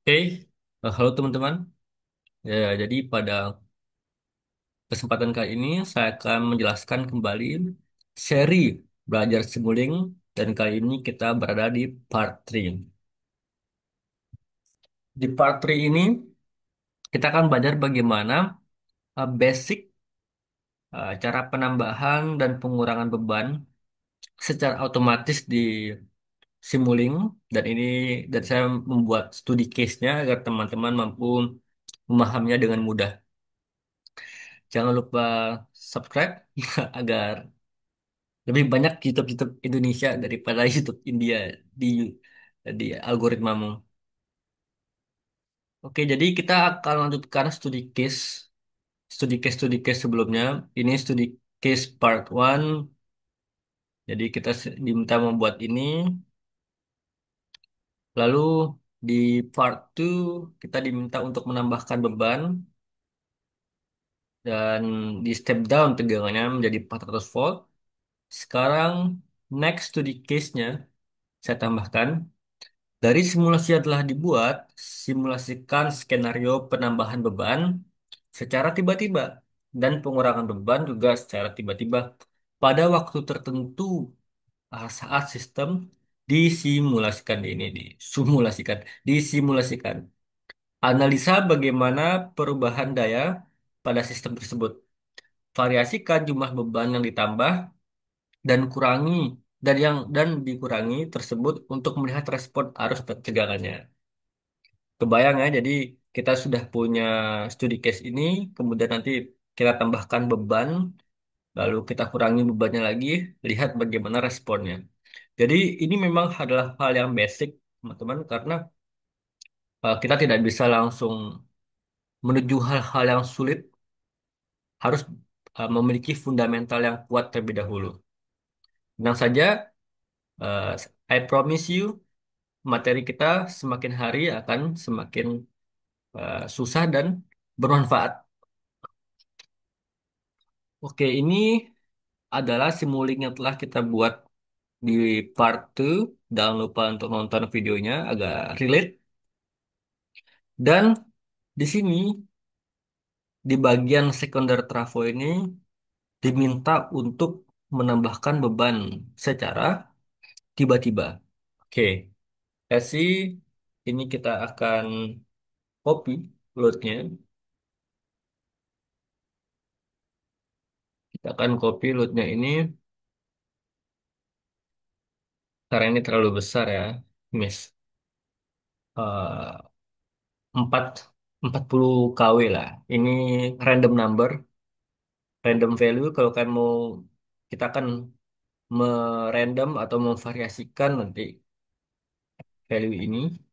Oke, halo teman-teman. Ya, jadi pada kesempatan kali ini saya akan menjelaskan kembali seri belajar Simulink dan kali ini kita berada di part 3. Di part 3 ini kita akan belajar bagaimana basic cara penambahan dan pengurangan beban secara otomatis di Simulink dan saya membuat studi case-nya agar teman-teman mampu memahaminya dengan mudah. Jangan lupa subscribe agar lebih banyak YouTube-YouTube Indonesia daripada YouTube India di di algoritmamu. Oke, jadi kita akan lanjutkan studi case sebelumnya. Ini studi case part 1. Jadi kita diminta membuat ini. Lalu di part 2 kita diminta untuk menambahkan beban dan di step down tegangannya menjadi 400 volt. Sekarang next studi case-nya saya tambahkan. Dari simulasi yang telah dibuat, simulasikan skenario penambahan beban secara tiba-tiba dan pengurangan beban juga secara tiba-tiba pada waktu tertentu saat sistem disimulasikan disimulasikan. Analisa bagaimana perubahan daya pada sistem tersebut. Variasikan jumlah beban yang ditambah dan kurangi dan dikurangi tersebut untuk melihat respon arus dan tegangannya. Kebayang ya, jadi kita sudah punya studi case ini, kemudian nanti kita tambahkan beban, lalu kita kurangi bebannya lagi, lihat bagaimana responnya. Jadi ini memang adalah hal yang basic, teman-teman, karena kita tidak bisa langsung menuju hal-hal yang sulit, harus memiliki fundamental yang kuat terlebih dahulu. Tenang saja, eh, I promise you, materi kita semakin hari akan semakin susah dan bermanfaat. Oke, ini adalah simulink yang telah kita buat di part 2. Jangan lupa untuk nonton videonya agak relate. Dan di sini, di bagian sekunder trafo ini, diminta untuk menambahkan beban secara tiba-tiba. Oke, kasih ini kita akan copy loadnya. Kita akan copy loadnya ini karena ini terlalu besar ya, Miss. Eh, 4 40 kW lah. Ini random number, random value. Kalau kan mau kita akan merandom atau memvariasikan nanti value ini.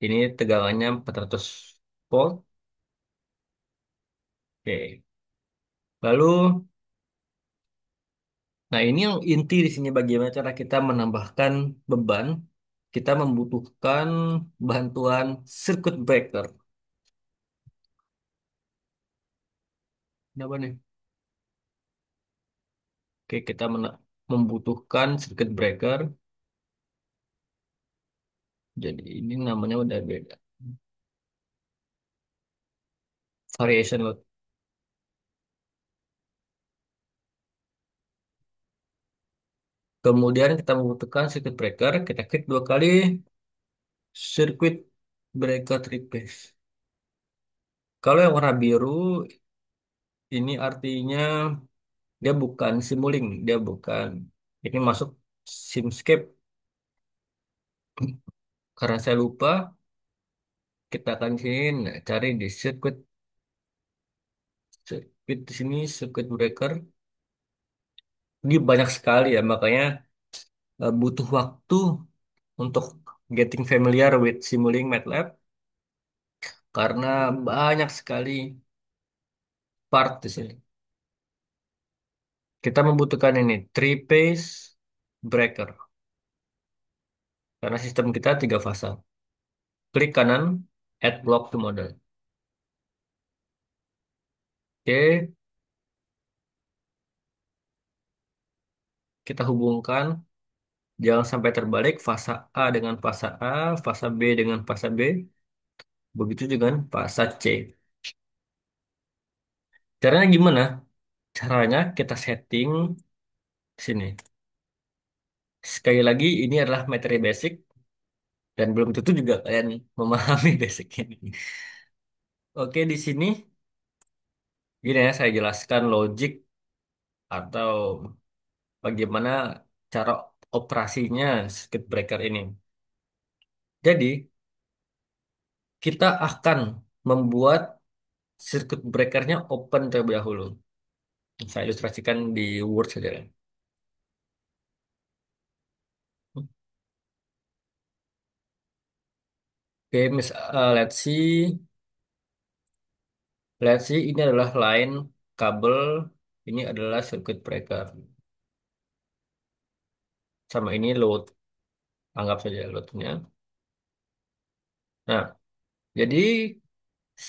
Ini tegangannya 400 volt. Oke. Lalu, nah ini yang inti di sini bagaimana cara kita menambahkan beban. Kita membutuhkan bantuan circuit breaker. Ini apa nih? Oke, kita membutuhkan circuit breaker. Jadi ini namanya udah beda. Variation load. Kemudian kita membutuhkan circuit breaker. Kita klik dua kali circuit breaker replace. Kalau yang warna biru ini artinya dia bukan Simulink, dia bukan. Ini masuk Simscape. Karena saya lupa, kita akan sini cari di circuit di sini circuit breaker. Ini banyak sekali ya, makanya butuh waktu untuk getting familiar with Simulink MATLAB karena banyak sekali part di sini. Kita membutuhkan ini three phase breaker karena sistem kita tiga fasa. Klik kanan, add block to model. Oke, kita hubungkan. Jangan sampai terbalik fasa A dengan fasa A, fasa B dengan fasa B, begitu dengan fasa C. Caranya gimana? Caranya kita setting sini. Sekali lagi, ini adalah materi basic dan belum tentu juga kalian memahami basic ini. Oke, di sini gini ya, saya jelaskan logik atau bagaimana cara operasinya circuit breaker ini. Jadi, kita akan membuat circuit breakernya open terlebih dahulu. Saya ilustrasikan di Word saja. Oke, let's see, ini adalah line kabel, ini adalah circuit breaker. Sama ini load, anggap saja loadnya. Nah, jadi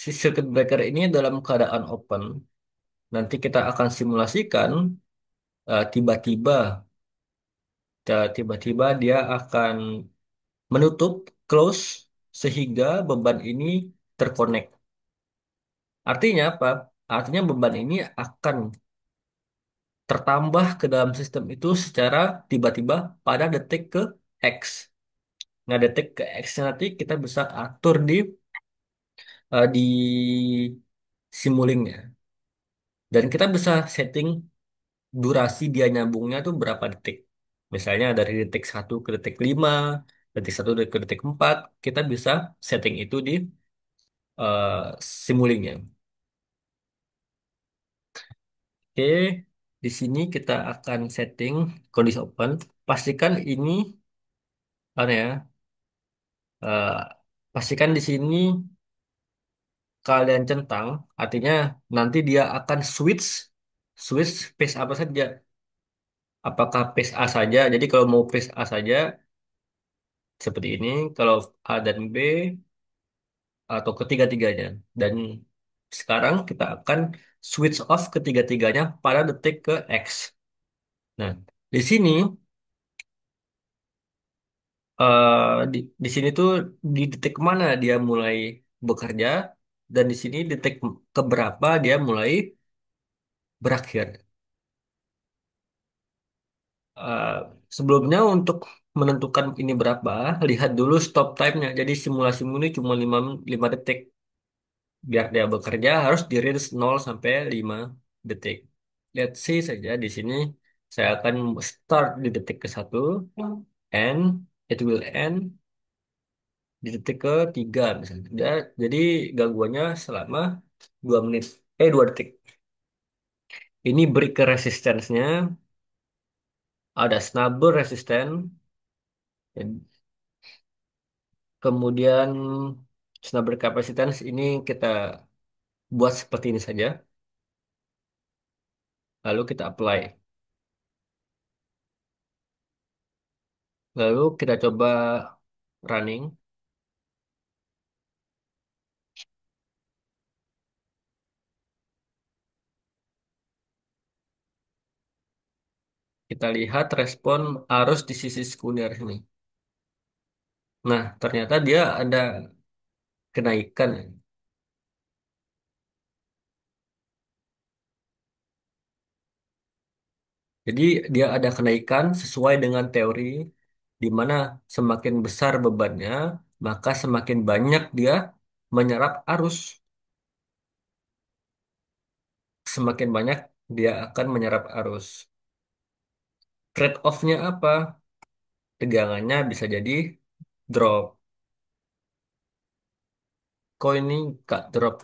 si circuit breaker ini dalam keadaan open. Nanti kita akan simulasikan tiba-tiba, tiba-tiba dia akan menutup, close, sehingga beban ini terkonek. Artinya apa? Artinya beban ini akan tertambah ke dalam sistem itu secara tiba-tiba pada detik ke X. Nah, detik ke X nanti kita bisa atur di simulingnya. Dan kita bisa setting durasi dia nyambungnya tuh berapa detik. Misalnya dari detik 1 ke detik 5, detik 1 ke detik 4, kita bisa setting itu di simulingnya. Oke, di sini kita akan setting kondisi open. Pastikan ini, apa ya, eh, pastikan di sini kalian centang, artinya nanti dia akan switch, switch pace apa saja. Apakah pace A saja? Jadi kalau mau pace A saja seperti ini, kalau A dan B atau ketiga-tiganya. Dan sekarang kita akan switch off ketiga-tiganya pada detik ke X. Nah, di sini di sini tuh di detik mana dia mulai bekerja dan di sini detik keberapa dia mulai berakhir. Eh, Sebelumnya untuk menentukan ini berapa, lihat dulu stop time-nya. Jadi simulasi ini cuma 5 detik. Biar dia bekerja harus di range 0 sampai 5 detik. Let's see saja di sini saya akan start di detik ke 1 and it will end di detik ke 3 misalnya. Jadi gangguannya selama 2 menit, 2 detik. Ini breaker resistance-nya, ada snubber resistance, dan kemudian snubber capacitance ini kita buat seperti ini saja, lalu kita apply. Lalu kita coba running, kita lihat respon arus di sisi sekunder ini. Nah, ternyata dia ada kenaikan. Jadi dia ada kenaikan sesuai dengan teori di mana semakin besar bebannya, maka semakin banyak dia menyerap arus. Semakin banyak dia akan menyerap arus. Trade-off-nya apa? Tegangannya bisa jadi drop. Kok ini nggak drop?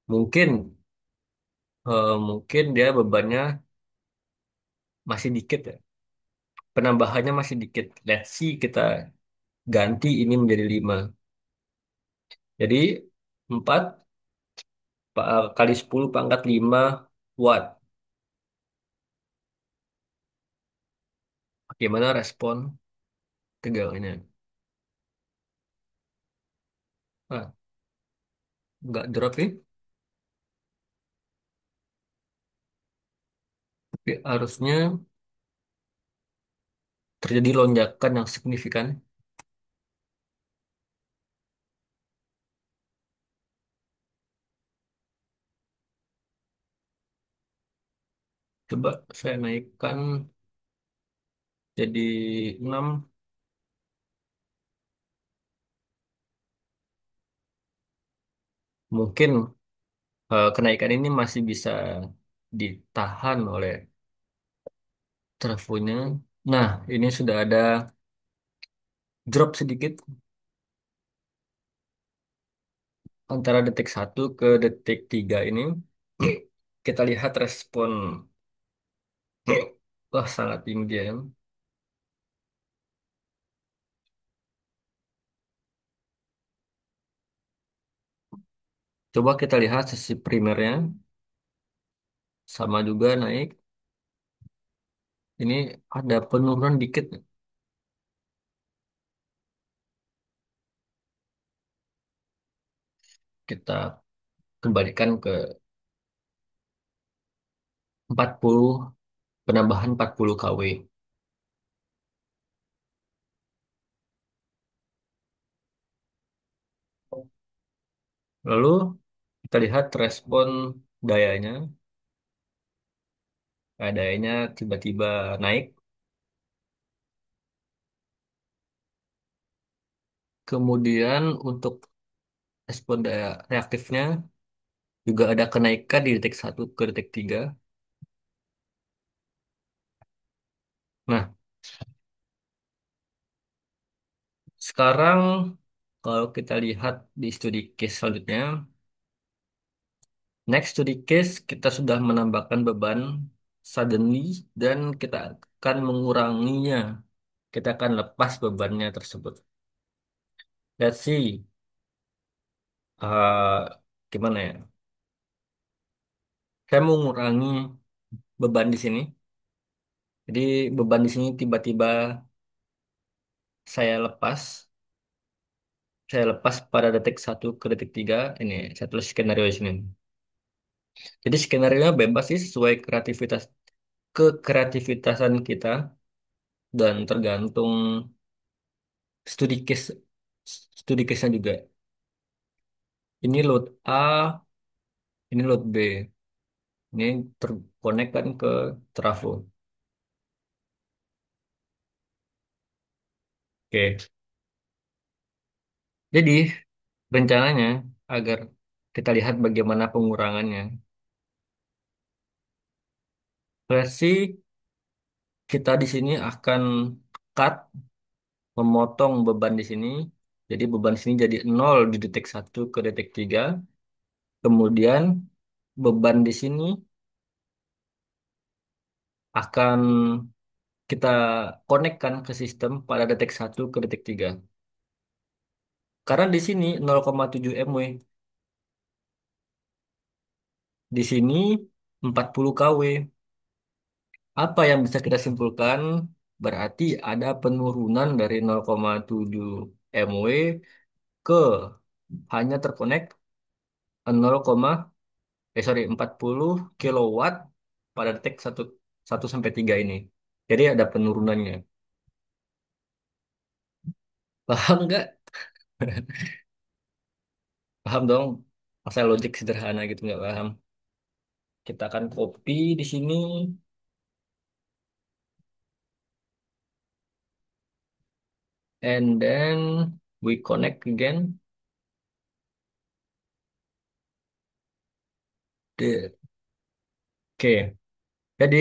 Mungkin dia bebannya masih dikit ya. Penambahannya masih dikit. Let's see kita ganti ini menjadi 5. Jadi 4 kali 10 pangkat 5 watt. Bagaimana respon tegangannya? Ah, nggak drop nih, tapi arusnya terjadi lonjakan yang signifikan. Coba saya naikkan jadi 6. Mungkin kenaikan ini masih bisa ditahan oleh trafonya. Nah, ini sudah ada drop sedikit antara detik 1 ke detik 3 ini. Kita lihat respon. Wah, sangat tinggi ya. Coba kita lihat sisi primernya. Sama juga naik. Ini ada penurunan dikit. Kita kembalikan ke 40, penambahan 40 kW. Lalu kita lihat respon dayanya. Dayanya tiba-tiba naik. Kemudian untuk respon daya reaktifnya juga ada kenaikan di detik 1 ke detik 3. Nah, sekarang kalau kita lihat di studi case selanjutnya, next studi case kita sudah menambahkan beban suddenly dan kita akan menguranginya. Kita akan lepas bebannya tersebut. Let's see, gimana ya? Saya mengurangi beban di sini. Jadi beban di sini tiba-tiba saya lepas. Saya lepas pada detik 1 ke detik 3. Ini saya tulis skenario di sini. Jadi skenario bebas sih sesuai kekreativitasan kita dan tergantung studi case studi case-nya juga. Ini load A, ini load B. Ini terkonek kan ke trafo. Oke. Jadi rencananya agar kita lihat bagaimana pengurangannya. Versi kita di sini akan cut, memotong beban di sini. Jadi beban di sini jadi 0 di detik 1 ke detik 3. Kemudian beban di sini akan kita konekkan ke sistem pada detik 1 ke detik 3. Karena di sini 0,7 mW, di sini 40 kW. Apa yang bisa kita simpulkan? Berarti ada penurunan dari 0,7 mW ke hanya terkonek 0, sorry 40 kilowatt pada detik 1 sampai 3 ini. Jadi ada penurunannya. Paham nggak? Paham dong. Masa logik sederhana gitu nggak paham. Kita akan copy di sini and then we connect again. Oke. Jadi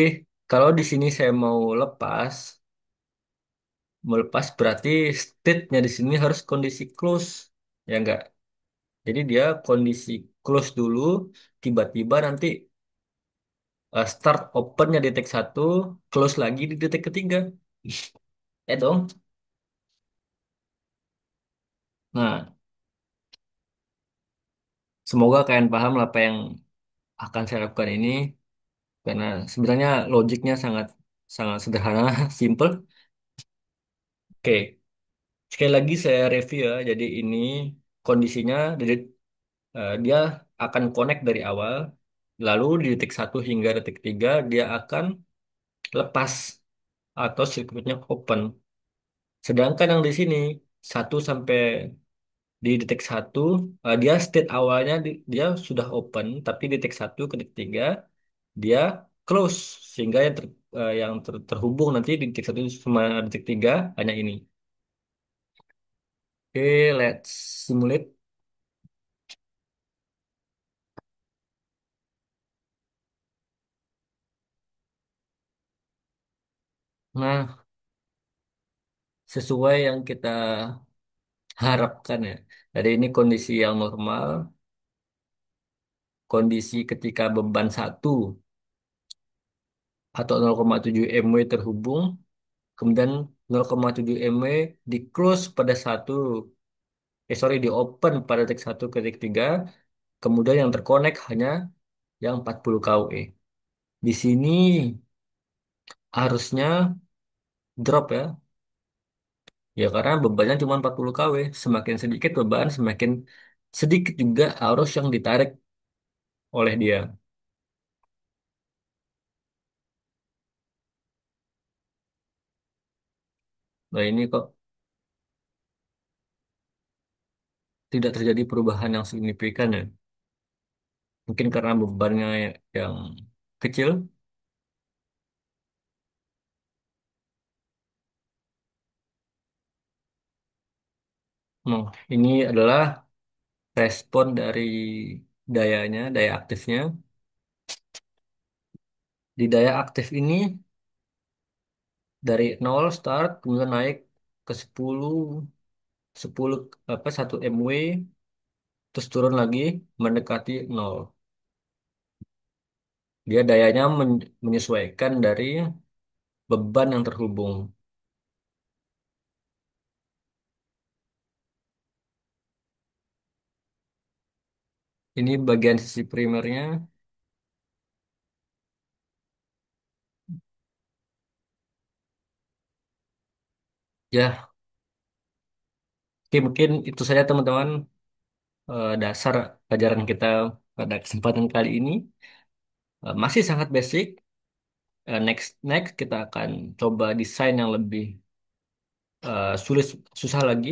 kalau di sini saya mau lepas berarti state-nya di sini harus kondisi close, ya enggak? Jadi dia kondisi close dulu, tiba-tiba nanti start opennya di detik 1, close lagi di detik 3. Dong. Nah, semoga kalian paham lah apa yang akan saya lakukan ini, karena sebenarnya logiknya sangat sangat sederhana, simple. Oke, sekali lagi saya review ya. Jadi ini kondisinya dia akan connect dari awal, lalu di detik 1 hingga detik 3 dia akan lepas. atau sirkuitnya open. Sedangkan yang di sini 1 sampai di detik 1 dia state awalnya dia sudah open, tapi di detik 1 ke detik 3 dia close sehingga terhubung nanti di detik 1 sama detik 3 hanya ini. Oke, let's simulate. Nah, sesuai yang kita harapkan ya. Jadi ini kondisi yang normal, kondisi ketika beban 1 atau 0,7 mW terhubung, kemudian 0,7 mW di close pada di open pada detik 1 ke detik 3, kemudian yang terkonek hanya yang 40 kW. Di sini harusnya drop ya, ya karena bebannya cuma 40 kW. Semakin sedikit beban, semakin sedikit juga arus yang ditarik oleh dia. Nah ini kok tidak terjadi perubahan yang signifikan ya. Mungkin karena bebannya yang kecil. Nah, ini adalah respon dari daya aktifnya. Di daya aktif ini dari 0 start, kemudian naik ke 10 apa 1 mW, terus turun lagi mendekati 0. Dia dayanya menyesuaikan dari beban yang terhubung. Ini bagian sisi primernya. Ya, oke, mungkin itu saja teman-teman dasar pelajaran kita pada kesempatan kali ini. Masih sangat basic. Next next kita akan coba desain yang lebih sulit susah lagi,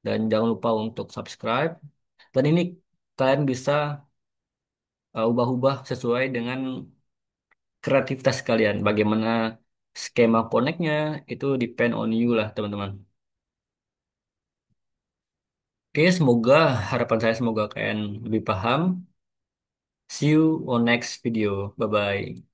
dan jangan lupa untuk subscribe. Dan ini kalian bisa ubah-ubah sesuai dengan kreativitas kalian. Bagaimana skema connect-nya itu depend on you lah teman-teman. Oke, semoga harapan saya semoga kalian lebih paham. See you on next video. Bye bye.